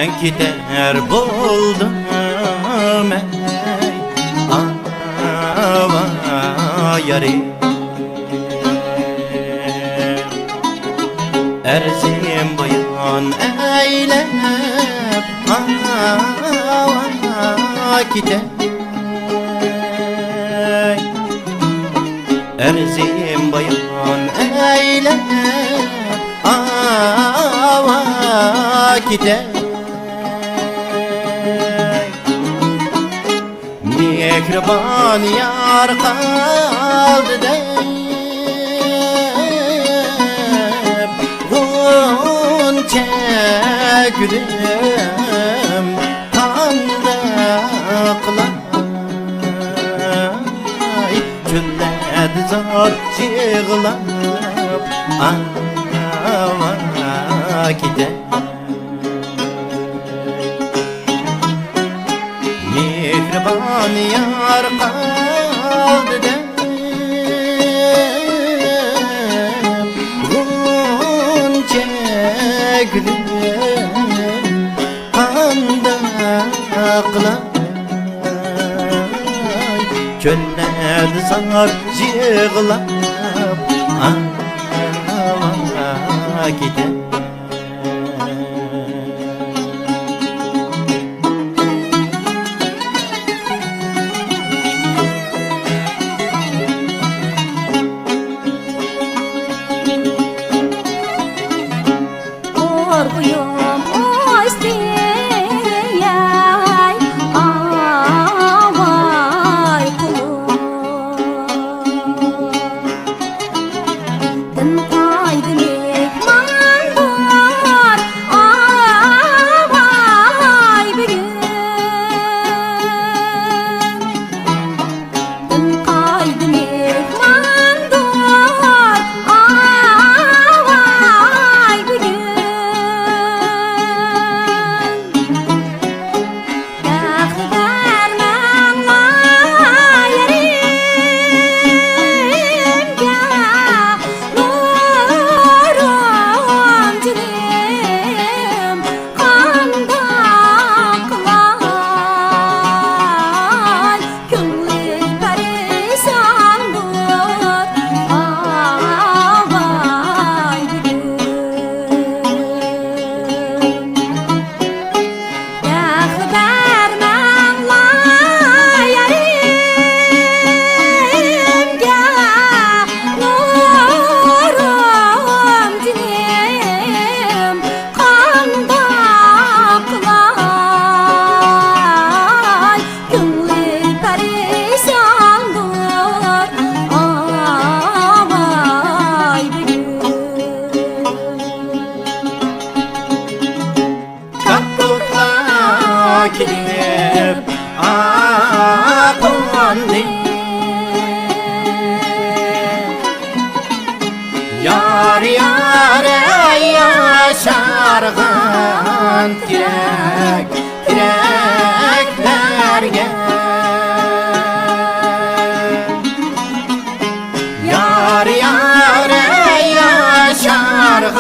gider buldum ey ava yari erzim bayan eylep ava gider erzim bayan eylep ava gider mihriban yar kaldı deyip gonca gülüm kandıklar külledi zor yığılıp ava gider mihriban yar kaldı deyip gonca gülüm kandıklar külledi zor yığılıp ava gider Akilip apandı yar yare yaşargan tirek tireklerge yar yare yaşargan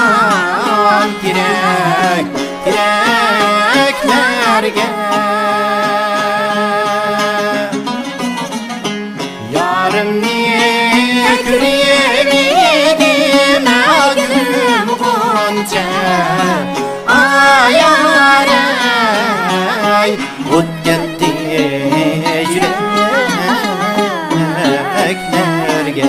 tirek tireklerge yarım niye küreğim ağzım gonca ayaray ot gitti yüreklerge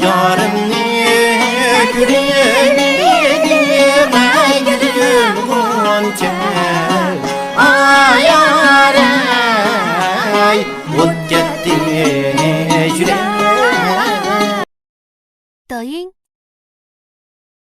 yarım niye küreğim ağzım gonca ayaray ot gitti yüreklerge 抖音